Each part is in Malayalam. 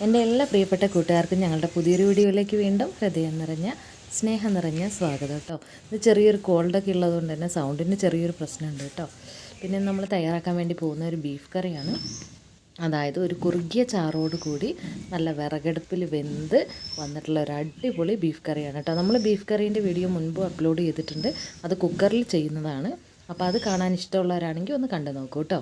എൻ്റെ എല്ലാ പ്രിയപ്പെട്ട കൂട്ടുകാർക്കും ഞങ്ങളുടെ പുതിയൊരു വീഡിയോയിലേക്ക് വീണ്ടും ഹൃദയം നിറഞ്ഞ സ്നേഹം നിറഞ്ഞ സ്വാഗതം കേട്ടോ. ഇത് ചെറിയൊരു കോൾഡൊക്കെ ഉള്ളതുകൊണ്ട് തന്നെ സൗണ്ടിന് ചെറിയൊരു പ്രശ്നമുണ്ട് കേട്ടോ. പിന്നെ നമ്മൾ തയ്യാറാക്കാൻ വേണ്ടി പോകുന്ന ഒരു ബീഫ് കറിയാണ്. അതായത് ഒരു കുറുകിയ ചാറോട് കൂടി നല്ല വിറകടുപ്പിൽ വെന്ത് വന്നിട്ടുള്ള ഒരു അടിപൊളി ബീഫ് കറിയാണ് കേട്ടോ. നമ്മൾ ബീഫ് കറീൻ്റെ വീഡിയോ മുൻപ് അപ്ലോഡ് ചെയ്തിട്ടുണ്ട്. അത് കുക്കറിൽ ചെയ്യുന്നതാണ്. അപ്പോൾ അത് കാണാൻ ഇഷ്ടമുള്ളവരാണെങ്കിൽ ഒന്ന് കണ്ടു നോക്കൂ കേട്ടോ.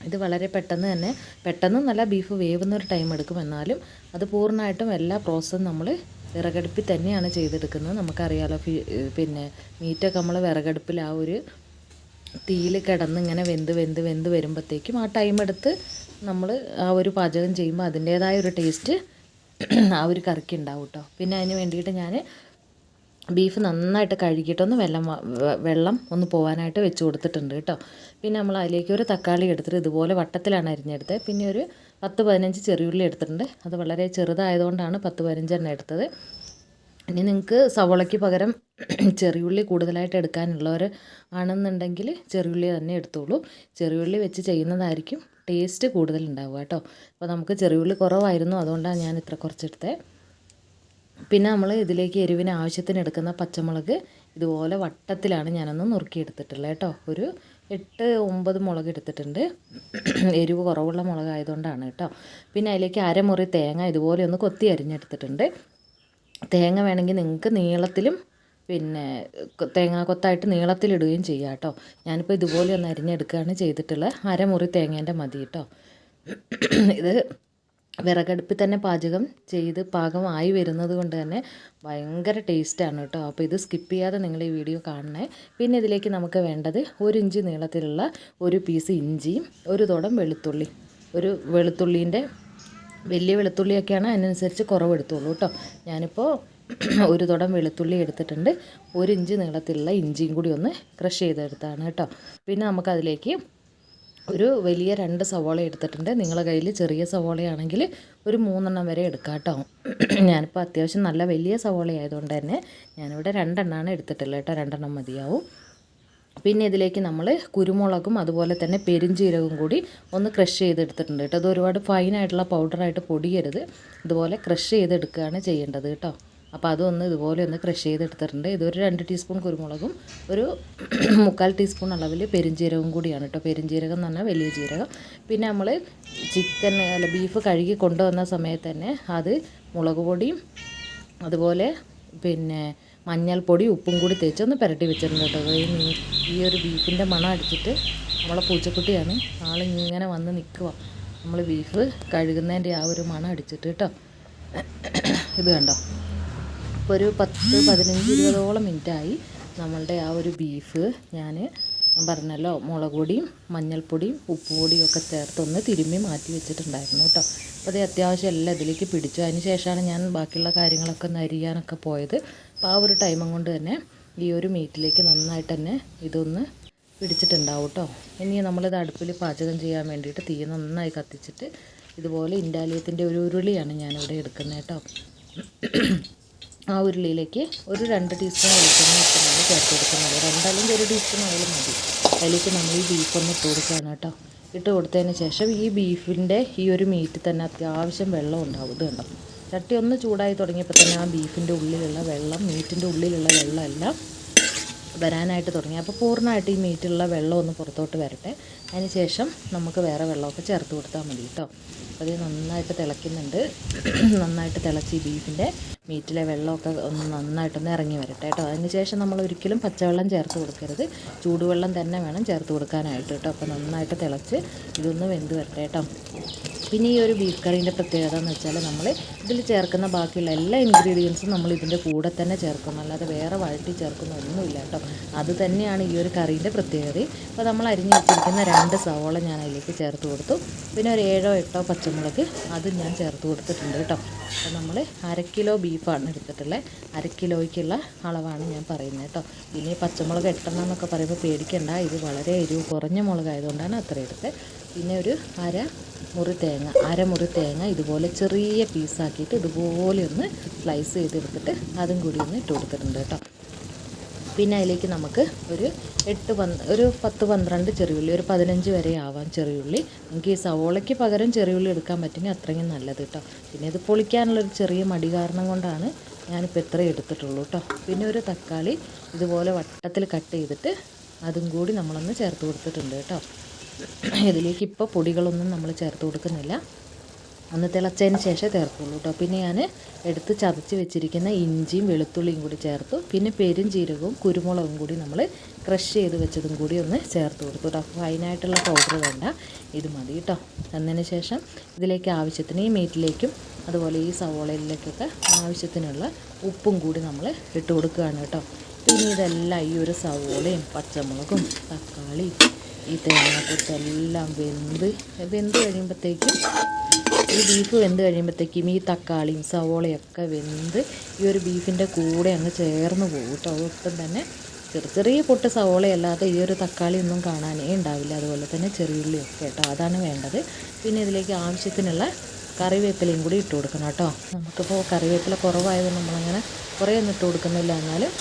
ഇത് വളരെ പെട്ടെന്ന് നല്ല ബീഫ് വേവുന്നൊരു ടൈം എടുക്കും. എന്നാലും അത് പൂർണ്ണമായിട്ടും എല്ലാ പ്രോസസ്സും നമ്മൾ വിറകടുപ്പിൽ തന്നെയാണ് ചെയ്തെടുക്കുന്നത്. നമുക്കറിയാലോ, പിന്നെ മീറ്റൊക്കെ നമ്മൾ വിറകടുപ്പിൽ ആ ഒരു തീയിൽ കിടന്ന് ഇങ്ങനെ വെന്ത് വരുമ്പോഴത്തേക്കും ആ ടൈം എടുത്ത് നമ്മൾ ആ ഒരു പാചകം ചെയ്യുമ്പോൾ അതിൻ്റേതായ ഒരു ടേസ്റ്റ് ആ ഒരു കറിക്ക് ഉണ്ടാവും കേട്ടോ. പിന്നെ അതിന് വേണ്ടിയിട്ട് ഞാൻ ബീഫ് നന്നായിട്ട് കഴുകിയിട്ടൊന്ന് വെള്ളം ഒന്ന് പോകാനായിട്ട് വെച്ച് കൊടുത്തിട്ടുണ്ട് കേട്ടോ. പിന്നെ നമ്മൾ അതിലേക്ക് ഒരു തക്കാളി എടുത്തിട്ട് ഇതുപോലെ വട്ടത്തിലാണ് അരിഞ്ഞെടുത്തത്. പിന്നെ ഒരു 10-15 ചെറിയുള്ളി എടുത്തിട്ടുണ്ട്. അത് വളരെ ചെറുതായതുകൊണ്ടാണ് 10-15 എടുത്തത്. ഇനി നിങ്ങൾക്ക് സവോളയ്ക്ക് പകരം ചെറിയുള്ളി കൂടുതലായിട്ട് എടുക്കാനുള്ളവർ ആണെന്നുണ്ടെങ്കിൽ ചെറിയുള്ളി തന്നെ എടുത്തോളൂ. ചെറിയുള്ളി വെച്ച് ചെയ്യുന്നതായിരിക്കും ടേസ്റ്റ് കൂടുതലുണ്ടാവുക കേട്ടോ. അപ്പോൾ നമുക്ക് ചെറിയുള്ളി കുറവായിരുന്നു, അതുകൊണ്ടാണ് ഞാൻ ഇത്ര കുറച്ചെടുത്തത്. പിന്നെ നമ്മൾ ഇതിലേക്ക് എരിവിന് ആവശ്യത്തിന് എടുക്കുന്ന പച്ചമുളക് ഇതുപോലെ വട്ടത്തിലാണ് ഞാനൊന്ന് നുറുക്കിയെടുത്തിട്ടുള്ളത് കേട്ടോ. ഒരു 8-9 മുളക് എടുത്തിട്ടുണ്ട്. എരിവ് കുറവുള്ള മുളകായതുകൊണ്ടാണ് കേട്ടോ. പിന്നെ അതിലേക്ക് അരമുറി തേങ്ങ ഇതുപോലെ ഒന്ന് കൊത്തി അരിഞ്ഞെടുത്തിട്ടുണ്ട്. തേങ്ങ വേണമെങ്കിൽ നിങ്ങൾക്ക് നീളത്തിലും പിന്നെ തേങ്ങ കൊത്തായിട്ട് നീളത്തിലിടുകയും ചെയ്യാം കേട്ടോ. ഞാനിപ്പോൾ ഇതുപോലെ ഒന്ന് അരിഞ്ഞെടുക്കുകയാണ് ചെയ്തിട്ടുള്ളത്. അരമുറി തേങ്ങേൻ്റെ മതി കേട്ടോ. ഇത് വിറകടുപ്പിൽ തന്നെ പാകമായി വരുന്നത് കൊണ്ട് തന്നെ ഭയങ്കര ടേസ്റ്റാണ് കേട്ടോ. അപ്പോൾ ഇത് സ്കിപ്പ് ചെയ്യാതെ നിങ്ങൾ ഈ വീഡിയോ കാണണേ. പിന്നെ ഇതിലേക്ക് നമുക്ക് വേണ്ടത് 1 ഇഞ്ച് നീളത്തിലുള്ള ഒരു പീസ് ഇഞ്ചിയും ഒരു തുടം വെളുത്തുള്ളി. ഒരു വെളുത്തുള്ളീൻ്റെ വലിയ വെളുത്തുള്ളിയൊക്കെയാണ്, അതിനനുസരിച്ച് കുറവെടുത്തോളൂ കേട്ടോ. ഞാനിപ്പോൾ ഒരു തുടം വെളുത്തുള്ളി എടുത്തിട്ടുണ്ട്. 1 ഇഞ്ച് നീളത്തിലുള്ള ഇഞ്ചിയും കൂടി ഒന്ന് ക്രഷ് ചെയ്തെടുത്താണ് കേട്ടോ. പിന്നെ നമുക്കതിലേക്ക് ഒരു വലിയ 2 സവോള എടുത്തിട്ടുണ്ട്. നിങ്ങളുടെ കയ്യിൽ ചെറിയ സവോളയാണെങ്കിൽ ഒരു 3 വരെ എടുക്കാം കേട്ടോ. ഞാനിപ്പോൾ അത്യാവശ്യം നല്ല വലിയ സവോള ആയതുകൊണ്ട് തന്നെ ഞാനിവിടെ 2 എടുത്തിട്ടുള്ളത് കേട്ടോ. 2 മതിയാവും. പിന്നെ ഇതിലേക്ക് നമ്മൾ കുരുമുളകും അതുപോലെ തന്നെ പെരുംജീരകവും കൂടി ഒന്ന് ക്രഷ് ചെയ്തെടുത്തിട്ടുണ്ട് കേട്ടോ. അത് ഒരുപാട് ഫൈനായിട്ടുള്ള പൗഡറായിട്ട് പൊടിയരുത്, ഇതുപോലെ ക്രഷ് ചെയ്തെടുക്കുകയാണ് ചെയ്യേണ്ടത് കേട്ടോ. അപ്പോൾ അതൊന്ന് ഇതുപോലെ ഒന്ന് ക്രഷ് ചെയ്തെടുത്തിട്ടുണ്ട്. ഇതൊരു 2 ടീസ്പൂൺ കുരുമുളകും ഒരു 3/4 ടീസ്പൂൺ അളവിൽ പെരുംജീരകവും കൂടിയാണ് കേട്ടോ. പെരുംജീരകം എന്ന് പറഞ്ഞാൽ വലിയ ജീരകം. പിന്നെ നമ്മൾ ബീഫ് കഴുകി കൊണ്ടുവന്ന സമയത്ത് തന്നെ അത് മുളക് പൊടിയും അതുപോലെ പിന്നെ മഞ്ഞൾപ്പൊടി ഉപ്പും കൂടി തേച്ച് ഒന്ന് പുരട്ടി വെച്ചിട്ടുണ്ട് കേട്ടോ. ഈ ഒരു ബീഫിൻ്റെ മണം അടിച്ചിട്ട് നമ്മളെ പൂച്ചക്കുട്ടിയാണ് ആളിങ്ങനെ വന്ന് നിൽക്കുക. നമ്മൾ ബീഫ് കഴുകുന്നതിൻ്റെ ആ ഒരു മണം അടിച്ചിട്ട് കേട്ടോ. ഇത് കണ്ടോ, ഇപ്പോൾ ഒരു 10-15-20 മിനിറ്റായി നമ്മളുടെ ആ ഒരു ബീഫ് ഞാൻ പറഞ്ഞല്ലോ മുളക് പൊടിയും മഞ്ഞൾപ്പൊടിയും ഉപ്പുപൊടിയും ഒക്കെ ചേർത്തൊന്ന് തിരുമ്മി മാറ്റി വെച്ചിട്ടുണ്ടായിരുന്നു കേട്ടോ. അപ്പോൾ അത് അത്യാവശ്യം എല്ലാം ഇതിലേക്ക് പിടിച്ചു. അതിന് ശേഷമാണ് ഞാൻ ബാക്കിയുള്ള കാര്യങ്ങളൊക്കെ ഒന്ന് അരിയാനൊക്കെ പോയത്. അപ്പോൾ ആ ഒരു ടൈമും കൊണ്ട് തന്നെ ഈ ഒരു മീറ്റിലേക്ക് നന്നായിട്ട് തന്നെ ഇതൊന്ന് പിടിച്ചിട്ടുണ്ടാവും കേട്ടോ. ഇനി നമ്മളിത് അടുപ്പിൽ പാചകം ചെയ്യാൻ വേണ്ടിയിട്ട് തീ നന്നായി കത്തിച്ചിട്ട് ഇതുപോലെ ഇൻഡാലിയത്തിൻ്റെ ഒരു ഉരുളിയാണ് ഞാനിവിടെ എടുക്കുന്നത് കേട്ടോ. ആ ഉരുളിയിലേക്ക് ഒരു 2 ടീസ്പൂൺ വെളിച്ചെണ്ണ ഇട്ടാണ് ചേർത്ത് കൊടുക്കുന്നത്. 2 അല്ലെങ്കിൽ 1 ടീസ്പൂൺ ആയാലും മതി. അതിലേക്ക് നമ്മൾ ഈ ബീഫൊന്ന് ഇട്ട് കൊടുക്കുകയാണ് കേട്ടോ. ഇട്ട് കൊടുത്തതിന് ശേഷം ഈ ബീഫിൻ്റെ ഈ ഒരു മീറ്റിൽ തന്നെ അത്യാവശ്യം വെള്ളം ഉണ്ടാവും. ഇത് കണ്ടോ, ചട്ടി ഒന്ന് ചൂടായി തുടങ്ങിയപ്പോൾ തന്നെ ആ ബീഫിൻ്റെ ഉള്ളിലുള്ള വെള്ളം, മീറ്റിൻ്റെ ഉള്ളിലുള്ള വെള്ളം എല്ലാം വരാനായിട്ട് തുടങ്ങി. അപ്പോൾ പൂർണ്ണമായിട്ട് ഈ മീറ്റിലുള്ള വെള്ളം ഒന്ന് പുറത്തോട്ട് വരട്ടെ. അതിന് ശേഷം നമുക്ക് വേറെ വെള്ളമൊക്കെ ചേർത്ത് കൊടുത്താൽ മതി കേട്ടോ. അപ്പോൾ ഇത് നന്നായിട്ട് തിളയ്ക്കുന്നുണ്ട്. നന്നായിട്ട് തിളച്ച് ഈ ബീഫിൻ്റെ മീറ്റിലെ വെള്ളമൊക്കെ ഒന്ന് നന്നായിട്ടൊന്ന് ഇറങ്ങി വരട്ടെ കേട്ടോ. അതിന് ശേഷം നമ്മൾ ഒരിക്കലും പച്ചവെള്ളം ചേർത്ത് കൊടുക്കരുത്, ചൂടുവെള്ളം തന്നെ വേണം ചേർത്ത് കൊടുക്കാനായിട്ട് കേട്ടോ. അപ്പോൾ നന്നായിട്ട് തിളച്ച് ഇതൊന്ന് വെന്ത് വരട്ടെ കേട്ടോ. പിന്നെ ഈ ഒരു ബീഫ് കറീൻ്റെ പ്രത്യേകത എന്ന് വെച്ചാൽ നമ്മൾ ഇതിൽ ചേർക്കുന്ന ബാക്കിയുള്ള എല്ലാ ഇൻഗ്രീഡിയൻസും നമ്മൾ ഇതിൻ്റെ കൂടെ തന്നെ ചേർക്കും, അല്ലാതെ വേറെ വഴറ്റി ചേർക്കുന്ന ഒന്നുമില്ല കേട്ടോ. അത് തന്നെയാണ് ഈ ഒരു കറീൻ്റെ പ്രത്യേകത. അപ്പോൾ നമ്മൾ അരിഞ്ഞ് വെച്ചിരിക്കുന്ന 2 സവോള ഞാൻ അതിലേക്ക് ചേർത്ത് കൊടുത്തു. പിന്നെ ഒരു 7-8 പച്ചമുളക് അത് ഞാൻ ചേർത്ത് കൊടുത്തിട്ടുണ്ട് കേട്ടോ. അപ്പോൾ നമ്മൾ 1/2 കിലോ ബീഫാണ് എടുത്തിട്ടുള്ളത്. 1/2 കിലോയ്ക്കുള്ള അളവാണ് ഞാൻ പറയുന്നത് കേട്ടോ. പിന്നെ ഈ പച്ചമുളക് 8 എന്നൊക്കെ പറയുമ്പോൾ പേടിക്കണ്ട, ഇത് വളരെ എരിവ് കുറഞ്ഞ മുളകായതുകൊണ്ടാണ് അത്ര എടുത്തത്. പിന്നെ ഒരു അരമുറി തേങ്ങ ഇതുപോലെ ചെറിയ പീസാക്കിയിട്ട് ഇതുപോലെ ഒന്ന് സ്ലൈസ് ചെയ്തെടുത്തിട്ട് അതും കൂടി ഒന്ന് ഇട്ട് കൊടുത്തിട്ടുണ്ട് കേട്ടോ. പിന്നെ അതിലേക്ക് നമുക്ക് ഒരു 10-12 ചെറിയുള്ളി, ഒരു 15 വരെ ആവാം ചെറിയുള്ളി. നമുക്ക് ഈ സവോളയ്ക്ക് പകരം ചെറിയുള്ളി എടുക്കാൻ പറ്റുമെങ്കിൽ അത്രയും നല്ലത് കേട്ടോ. പിന്നെ ഇത് പൊളിക്കാനുള്ളൊരു ചെറിയ മടി കാരണം കൊണ്ടാണ് ഞാനിപ്പോൾ ഇത്രയും എടുത്തിട്ടുള്ളൂ കേട്ടോ. പിന്നെ ഒരു തക്കാളി ഇതുപോലെ വട്ടത്തിൽ കട്ട് ചെയ്തിട്ട് അതും കൂടി നമ്മളൊന്ന് ചേർത്ത് കൊടുത്തിട്ടുണ്ട് കേട്ടോ. ഇതിലേക്ക് ഇപ്പോൾ പൊടികളൊന്നും നമ്മൾ ചേർത്ത് കൊടുക്കുന്നില്ല, ഒന്ന് തിളച്ചതിന് ശേഷം ചേർക്കുള്ളൂ കേട്ടോ. പിന്നെ ഞാൻ എടുത്ത് ചതച്ച് വെച്ചിരിക്കുന്ന ഇഞ്ചിയും വെളുത്തുള്ളിയും കൂടി ചേർത്തു. പിന്നെ പെരുംജീരകവും കുരുമുളകും കൂടി നമ്മൾ ക്രഷ് ചെയ്ത് വെച്ചതും കൂടി ഒന്ന് ചേർത്ത് കൊടുത്തു കേട്ടോ. ഫൈനായിട്ടുള്ള പൗഡർ വേണ്ട, ഇത് മതി കേട്ടോ. എന്നതിന് ശേഷം ഇതിലേക്ക് ആവശ്യത്തിന് ഈ മീറ്റിലേക്കും അതുപോലെ ഈ സവോളയിലേക്കൊക്കെ ആവശ്യത്തിനുള്ള ഉപ്പും കൂടി നമ്മൾ ഇട്ട് കൊടുക്കുകയാണ് കേട്ടോ. പിന്നെ ഇതെല്ലാം ഈ ഒരു സവോളയും പച്ചമുളകും തക്കാളിയും ഈ തേങ്ങാക്കൊത്തെല്ലാം വെന്ത് കഴിയുമ്പോഴത്തേക്കും, ഈ ബീഫ് വെന്ത് കഴിയുമ്പോഴത്തേക്കും ഈ തക്കാളിയും സവോളയൊക്കെ വെന്ത് ഈ ഒരു ബീഫിൻ്റെ കൂടെ അങ്ങ് ചേർന്ന് പോകും കേട്ടോ. ഒട്ടും തന്നെ ചെറിയ പൊട്ട് സവോളയല്ലാതെ ഈ ഒരു തക്കാളി ഒന്നും കാണാനേ ഉണ്ടാവില്ല. അതുപോലെ തന്നെ ചെറിയുള്ളിയൊക്കെ കേട്ടോ, അതാണ് വേണ്ടത്. പിന്നെ ഇതിലേക്ക് ആവശ്യത്തിനുള്ള കറിവേപ്പിലയും കൂടി ഇട്ട് കൊടുക്കണം കേട്ടോ. നമുക്കിപ്പോൾ കറിവേപ്പില കുറവായതുകൊണ്ട് നമ്മളങ്ങനെ കുറേ ഒന്നും ഇട്ട് കൊടുക്കുന്നില്ല, എന്നാലും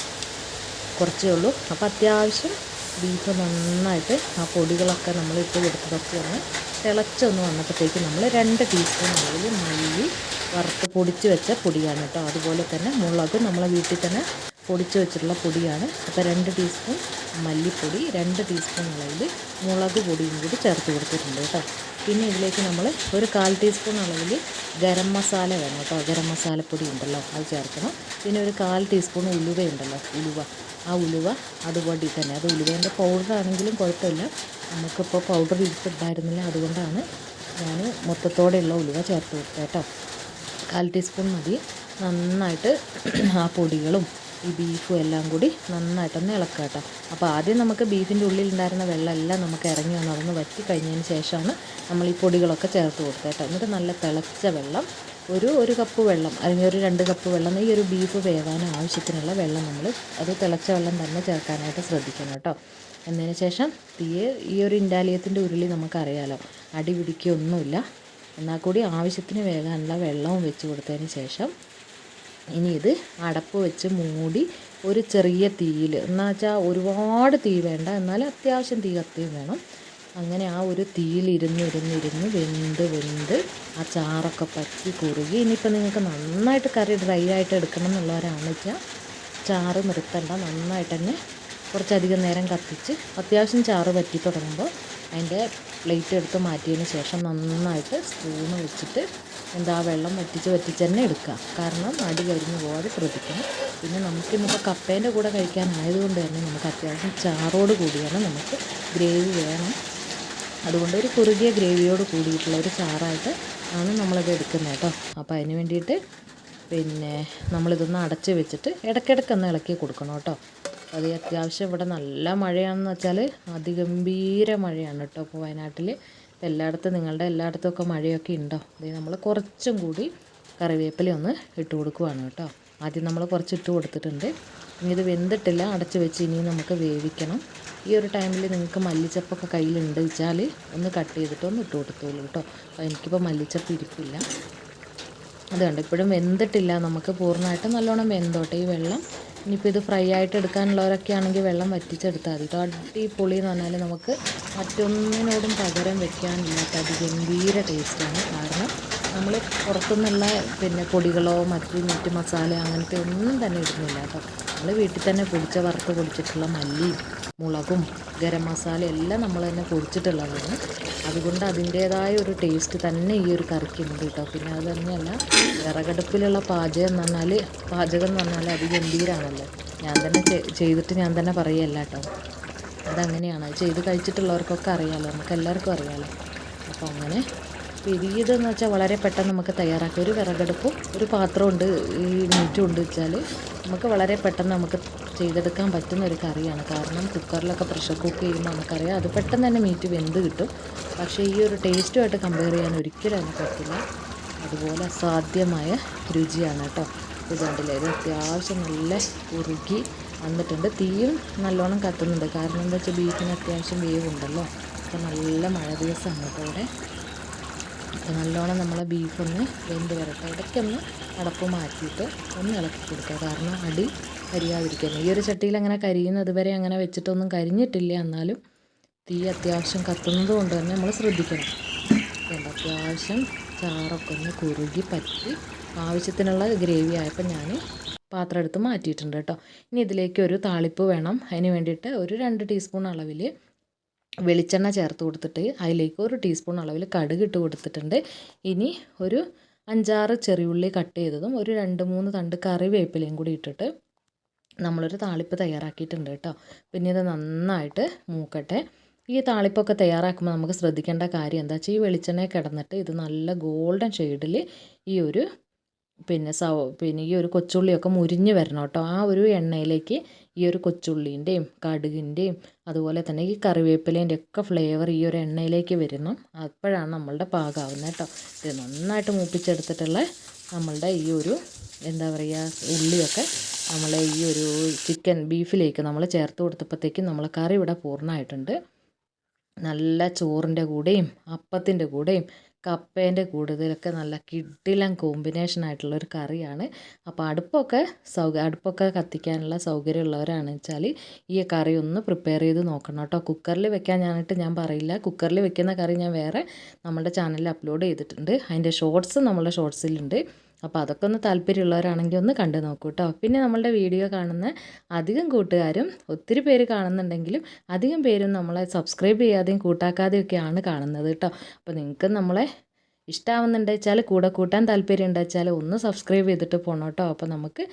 കുറച്ചേ ഉള്ളൂ. അപ്പോൾ അത്യാവശ്യം ബീഫ് നന്നായിട്ട് ആ പൊടികളൊക്കെ നമ്മൾ ഇട്ട് കൊടുത്തതൊക്കെ ഒന്ന് തിളച്ചൊന്ന് വന്നപ്പോഴത്തേക്ക് നമ്മൾ 2 ടീസ്പൂൺ അളവിൽ മല്ലി വറുത്ത് പൊടിച്ച് വെച്ച പൊടിയാണ് കേട്ടോ. അതുപോലെ തന്നെ മുളക് നമ്മളെ വീട്ടിൽ തന്നെ പൊടിച്ച് വെച്ചിട്ടുള്ള പൊടിയാണ്. അപ്പോൾ 2 ടീസ്പൂൺ മല്ലിപ്പൊടി, 2 ടീസ്പൂൺ അളവിൽ മുളക് പൊടിയും കൂടി ചേർത്ത് കൊടുത്തിട്ടുണ്ട് കേട്ടോ. പിന്നെ ഇതിലേക്ക് നമ്മൾ ഒരു 1/4 ടീസ്പൂൺ അളവിൽ ഗരം മസാല വേണം കേട്ടോ. ഗരം മസാലപ്പൊടി ഉണ്ടല്ലോ, അത് ചേർക്കണം. പിന്നെ ഒരു 1/4 ടീസ്പൂൺ ഉലുവയുണ്ടല്ലോ, ആ ഉലുവ അതുപോലെ തന്നെ, അത് ഉലുവേൻ്റെ പൗഡറാണെങ്കിലും കുഴപ്പമില്ല. നമുക്കിപ്പോൾ പൗഡർ ഇട്ടിട്ടുണ്ടായിരുന്നില്ല, അതുകൊണ്ടാണ് ഞാൻ മൊത്തത്തോടെയുള്ള ഉലുവ ചേർത്ത് കൊടുത്തത് കേട്ടോ. 1/4 ടീസ്പൂൺ മതി. നന്നായിട്ട് ആ പൊടികളും ഈ ബീഫും എല്ലാം കൂടി നന്നായിട്ടൊന്ന് ഇളക്കുക കേട്ടോ. അപ്പോൾ ആദ്യം നമുക്ക് ബീഫിൻ്റെ ഉള്ളിലുണ്ടായിരുന്ന വെള്ളമെല്ലാം നമുക്ക് ഇറങ്ങി വന്ന് അതൊന്ന് വറ്റി കഴിഞ്ഞതിന് ശേഷമാണ് നമ്മൾ ഈ പൊടികളൊക്കെ ചേർത്ത് കൊടുത്തത് കേട്ടോ. എന്നിട്ട് നല്ല തിളച്ച വെള്ളം, ഒരു കപ്പ് വെള്ളം അല്ലെങ്കിൽ ഒരു 2 കപ്പ് വെള്ളം, ഈ ഒരു ബീഫ് വേവാൻ ആവശ്യത്തിനുള്ള വെള്ളം നമ്മൾ അത് തിളച്ച വെള്ളം തന്നെ ചേർക്കാനായിട്ട് ശ്രദ്ധിക്കണം കേട്ടോ. എന്നതിന് ശേഷം ഈ ഒരു ഇൻഡാലിയത്തിൻ്റെ ഉരുളി നമുക്കറിയാലോ, അടി പിടിക്കുകയൊന്നുമില്ല. എന്നാൽ കൂടി ആവശ്യത്തിന് വേകാനുള്ള വെള്ളവും വെച്ച് കൊടുത്തതിന് ശേഷം ഇനി ഇത് അടപ്പ് വെച്ച് മൂടി ഒരു ചെറിയ തീയിൽ, എന്നാൽ വെച്ചാൽ ഒരുപാട് തീ വേണ്ട, എന്നാൽ അത്യാവശ്യം തീ കത്തിയും വേണം. അങ്ങനെ ആ ഒരു തീയിലിരുന്ന് വെന്ത് ആ ചാറൊക്കെ പറ്റി കുറുകി. ഇനിയിപ്പോൾ നിങ്ങൾക്ക് നന്നായിട്ട് കറി ഡ്രൈ ആയിട്ട് എടുക്കണം എന്നുള്ളവരാണെന്ന് വെച്ചാൽ ചാറ് നിർത്തണ്ട, നന്നായിട്ട് തന്നെ കുറച്ചധികം നേരം കത്തിച്ച് അത്യാവശ്യം ചാറ് പറ്റി തുടങ്ങുമ്പോൾ അതിൻ്റെ പ്ലേറ്റ് എടുത്ത് മാറ്റിയതിന് ശേഷം നന്നായിട്ട് സ്പൂണ് വെച്ചിട്ട് വെള്ളം വറ്റിച്ച് തന്നെ എടുക്കുക. കാരണം അടി കരിഞ്ഞ് പോകാതെ ശ്രദ്ധിക്കണം. പിന്നെ നമുക്കിന്നിപ്പോൾ കപ്പേൻ്റെ കൂടെ കഴിക്കാനായതുകൊണ്ട് തന്നെ നമുക്ക് അത്യാവശ്യം ചാറോട് കൂടിയാണ് നമുക്ക് ഗ്രേവി വേണം. അതുകൊണ്ട് ഒരു കുറുകിയ ഗ്രേവിയോട് കൂടിയിട്ടുള്ള ഒരു ചാറായിട്ട് ആണ് നമ്മളത് എടുക്കുന്നത് കേട്ടോ. അപ്പോൾ അതിന് വേണ്ടിയിട്ട് പിന്നെ നമ്മളിതൊന്ന് അടച്ച് വെച്ചിട്ട് ഇടയ്ക്കിടയ്ക്കൊന്ന് ഇളക്കി കൊടുക്കണം കേട്ടോ. അത് അത്യാവശ്യം ഇവിടെ നല്ല മഴയാണെന്ന് വെച്ചാൽ അതിഗംഭീര മഴയാണ് കേട്ടോ ഇപ്പോൾ വയനാട്ടിൽ. നിങ്ങളുടെ എല്ലായിടത്തും ഒക്കെ മഴയൊക്കെ ഉണ്ടോ? അത് നമ്മൾ കുറച്ചും കൂടി കറിവേപ്പില ഒന്ന് ഇട്ട് കൊടുക്കുവാണ് കേട്ടോ. ആദ്യം നമ്മൾ കുറച്ച് ഇട്ട് കൊടുത്തിട്ടുണ്ട്. ഇനി ഇത് വെന്തിട്ടില്ല, അടച്ച് വെച്ച് ഇനിയും നമുക്ക് വേവിക്കണം. ഈ ഒരു ടൈമിൽ നിങ്ങൾക്ക് മല്ലിച്ചപ്പൊക്കെ കയ്യിലുണ്ട് വെച്ചാൽ ഒന്ന് കട്ട് ചെയ്തിട്ട് ഒന്ന് ഇട്ട് കൊടുത്തോളൂ കേട്ടോ. അപ്പോൾ എനിക്കിപ്പോൾ മല്ലിച്ചപ്പ് ഇരിപ്പില്ല. അതുകൊണ്ട് ഇപ്പോഴും വെന്തിട്ടില്ല, നമുക്ക് പൂർണ്ണമായിട്ട് നല്ലോണം വെന്തോട്ടെ ഈ വെള്ളം. ഇനിയിപ്പോൾ ഇത് ഫ്രൈ ആയിട്ട് എടുക്കാനുള്ളവരൊക്കെ ആണെങ്കിൽ വെള്ളം വറ്റിച്ചെടുത്താൽ മതി. അടിപൊളി എന്ന് പറഞ്ഞാൽ നമുക്ക് മറ്റൊന്നിനോടും പകരം വെക്കാനില്ലാത്ത അതിഗംഭീര ടേസ്റ്റാണ്. കാരണം നമ്മൾ പുറത്തുനിന്നുള്ള പൊടികളോ മറ്റ് മസാല അങ്ങനത്തെ ഒന്നും തന്നെ ഇടുന്നില്ല കേട്ടോ. നമ്മൾ വീട്ടിൽ തന്നെ വറുത്ത് പൊടിച്ചിട്ടുള്ള മല്ലിയും മുളകും ഗരം മസാല എല്ലാം നമ്മൾ തന്നെ പൊടിച്ചിട്ടുള്ളതാണ്. അതുകൊണ്ട് അതിൻ്റേതായ ഒരു ടേസ്റ്റ് തന്നെ ഈ ഒരു കറിക്കുണ്ട് കേട്ടോ. പിന്നെ അത് തന്നെയല്ല, വിറകടുപ്പിലുള്ള പാചകം എന്ന് പറഞ്ഞാൽ അത് ഗംഭീരമാണല്ലോ. ഞാൻ തന്നെ ചെയ്തിട്ട് ഞാൻ തന്നെ പറയുകയല്ല കേട്ടോ, അതങ്ങനെയാണ്. അത് ചെയ്ത് കഴിച്ചിട്ടുള്ളവർക്കൊക്കെ അറിയാമല്ലോ, നമുക്ക് എല്ലാവർക്കും അറിയാമല്ലോ. അപ്പോൾ അങ്ങനെ പെരിയതെന്ന് വെച്ചാൽ വളരെ പെട്ടെന്ന് നമുക്ക് തയ്യാറാക്കാം. ഒരു വിറകടുപ്പും ഒരു പാത്രമുണ്ട്, ഈ മീറ്റും ഉണ്ട് വെച്ചാൽ നമുക്ക് വളരെ പെട്ടെന്ന് നമുക്ക് ചെയ്തെടുക്കാൻ പറ്റുന്ന ഒരു കറിയാണ്. കാരണം കുക്കറിലൊക്കെ പ്രഷർ കുക്ക് ചെയ്യുമ്പോൾ നമുക്കറിയാം അത് പെട്ടെന്ന് തന്നെ മീറ്റ് വെന്ത് കിട്ടും. പക്ഷേ ഈ ഒരു ടേസ്റ്റുമായിട്ട് കമ്പയർ ചെയ്യാൻ ഒരിക്കലും അതിന് പറ്റില്ല. അതുപോലെ അസാധ്യമായ രുചിയാണ് കേട്ടോ. ഇത് കണ്ടില്ലേ, ഇത് അത്യാവശ്യം നല്ല കുറുകി വന്നിട്ടുണ്ട്. തീയും നല്ലോണം കത്തുന്നുണ്ട്. കാരണം എന്താ വെച്ചാൽ ബീഫിന് അത്യാവശ്യം വേവുണ്ടല്ലോ. അപ്പോൾ നല്ല മഴ ദിവസമാണ് കേട്ടോ ഇവിടെ. അപ്പോൾ നല്ലോണം നമ്മളെ ബീഫൊന്ന് വെന്ത് വരട്ടെ. ഇടയ്ക്കൊന്ന് അടപ്പ് മാറ്റിയിട്ട് ഒന്ന് ഇളക്കി കൊടുക്കുക. കാരണം അടി കരിയാതിരിക്കാൻ. ഈ ഒരു ചട്ടിയിൽ അങ്ങനെ കരിയുന്നത് വരെ അങ്ങനെ വെച്ചിട്ടൊന്നും കരിഞ്ഞിട്ടില്ല. എന്നാലും തീ അത്യാവശ്യം കത്തുന്നത് കൊണ്ട് തന്നെ നമ്മൾ ശ്രദ്ധിക്കണം. അത്യാവശ്യം ചാറൊക്കെ ഒന്ന് കുറുകി പറ്റി ആവശ്യത്തിനുള്ള ഗ്രേവി ആയപ്പോൾ ഞാൻ പാത്രം എടുത്ത് മാറ്റിയിട്ടുണ്ട് കേട്ടോ. ഇനി ഇതിലേക്ക് ഒരു താളിപ്പ് വേണം. അതിന് വേണ്ടിയിട്ട് ഒരു 2 ടീസ്പൂൺ അളവിൽ വെളിച്ചെണ്ണ ചേർത്ത് കൊടുത്തിട്ട് അതിലേക്ക് 1 ടീസ്പൂൺ അളവിൽ കടുക് ഇട്ട് കൊടുത്തിട്ടുണ്ട്. ഇനി ഒരു 5-6 ചെറിയുള്ളി കട്ട് ചെയ്തതും ഒരു 2-3 തണ്ട് കറിവേപ്പിലയും കൂടി ഇട്ടിട്ട് നമ്മളൊരു താളിപ്പ് തയ്യാറാക്കിയിട്ടുണ്ട് കേട്ടോ. പിന്നെ ഇത് നന്നായിട്ട് മൂക്കട്ടെ. ഈ താളിപ്പൊക്കെ തയ്യാറാക്കുമ്പോൾ നമുക്ക് ശ്രദ്ധിക്കേണ്ട കാര്യം എന്താ വെച്ചാൽ ഈ വെളിച്ചെണ്ണ കിടന്നിട്ട് ഇത് നല്ല ഗോൾഡൻ ഷെയ്ഡിൽ ഈ ഒരു പിന്നെ ഈ ഒരു കൊച്ചുള്ളിയൊക്കെ മുരിഞ്ഞ് വരണം കേട്ടോ. ആ ഒരു എണ്ണയിലേക്ക് ഈ ഒരു കൊച്ചുള്ളീൻ്റെയും കടുകിൻ്റെയും അതുപോലെ തന്നെ ഈ കറിവേപ്പിലേൻ്റെ ഒക്കെ ഫ്ലേവർ ഈ ഒരു എണ്ണയിലേക്ക് വരണം. അപ്പോഴാണ് നമ്മളുടെ പാകമാവുന്നത് കേട്ടോ. ഇത് നന്നായിട്ട് മൂപ്പിച്ചെടുത്തിട്ടുള്ള നമ്മളുടെ ഈ ഒരു എന്താ പറയുക ഉള്ളിയൊക്കെ നമ്മൾ ഈ ഒരു ബീഫിലേക്ക് നമ്മൾ ചേർത്ത് കൊടുത്തപ്പോഴത്തേക്കും നമ്മളെ കറി ഇവിടെ പൂർണ്ണമായിട്ടുണ്ട്. നല്ല ചോറിൻ്റെ കൂടെയും അപ്പത്തിൻ്റെ കൂടെയും കപ്പേൻ്റെ കൂടുതലൊക്കെ നല്ല കിടിലൻ കോമ്പിനേഷനായിട്ടുള്ളൊരു കറിയാണ്. അപ്പോൾ അടുപ്പൊക്കെ കത്തിക്കാനുള്ള സൗകര്യമുള്ളവരാണ് വെച്ചാൽ ഈ കറി ഒന്ന് പ്രിപ്പയർ ചെയ്ത് നോക്കണം കേട്ടോ. കുക്കറിൽ വെക്കാൻ ഞാൻ പറയില്ല. കുക്കറിൽ വെക്കുന്ന കറി ഞാൻ വേറെ നമ്മുടെ ചാനലിൽ അപ്ലോഡ് ചെയ്തിട്ടുണ്ട്. അതിൻ്റെ ഷോർട്സ് നമ്മളുടെ ഷോർട്സിലുണ്ട്. അപ്പോൾ അതൊക്കെ ഒന്ന് താല്പര്യമുള്ളവരാണെങ്കിൽ ഒന്ന് കണ്ടു നോക്കൂ കേട്ടോ. പിന്നെ നമ്മളുടെ വീഡിയോ കാണുന്ന അധികം കൂട്ടുകാരും ഒത്തിരി പേര് കാണുന്നുണ്ടെങ്കിലും അധികം പേരും നമ്മളെ സബ്സ്ക്രൈബ് ചെയ്യാതെയും കൂട്ടാക്കാതെയൊക്കെയാണ് കാണുന്നത് കേട്ടോ. അപ്പോൾ നിങ്ങൾക്ക് നമ്മളെ ഇഷ്ടമാവുന്നുണ്ട് വെച്ചാൽ കൂടെ കൂട്ടാൻ താല്പര്യം ഉണ്ട് വെച്ചാൽ ഒന്ന് സബ്സ്ക്രൈബ് ചെയ്തിട്ട് പോകണം കേട്ടോ. അപ്പോൾ നമുക്ക്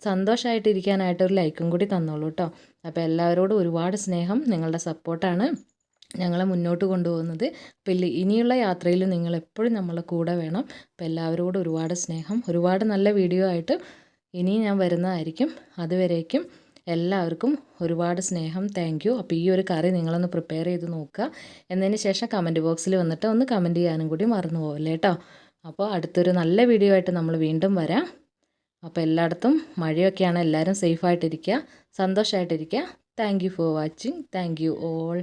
സന്തോഷമായിട്ടിരിക്കാനായിട്ട് ഒരു ലൈക്കും കൂടി തന്നോളൂ കേട്ടോ. അപ്പോൾ എല്ലാവരോടും ഒരുപാട് സ്നേഹം. നിങ്ങളുടെ സപ്പോർട്ടാണ് ഞങ്ങളെ മുന്നോട്ട് കൊണ്ടുപോകുന്നത്. അപ്പോൾ ഇനിയുള്ള യാത്രയിൽ നിങ്ങളെപ്പോഴും നമ്മളെ കൂടെ വേണം. അപ്പോൾ എല്ലാവരോടും ഒരുപാട് സ്നേഹം. ഒരുപാട് നല്ല വീഡിയോ ആയിട്ട് ഇനിയും ഞാൻ വരുന്നതായിരിക്കും. അതുവരേക്കും എല്ലാവർക്കും ഒരുപാട് സ്നേഹം. Thank you. അപ്പോൾ ഈ ഒരു കറി നിങ്ങളൊന്ന് പ്രിപ്പയർ ചെയ്ത് നോക്കുക. എന്നതിന് ശേഷം കമൻറ്റ് ബോക്സിൽ വന്നിട്ട് ഒന്ന് കമൻറ്റ് ചെയ്യാനും കൂടി മറന്നു പോകല്ലേ കേട്ടോ. അപ്പോൾ അടുത്തൊരു നല്ല വീഡിയോ ആയിട്ട് നമ്മൾ വീണ്ടും വരാം. അപ്പോൾ എല്ലായിടത്തും മഴയൊക്കെയാണ്. എല്ലാവരും സേഫായിട്ടിരിക്കുക, സന്തോഷമായിട്ടിരിക്കുക. Thank you for watching. Thank you all.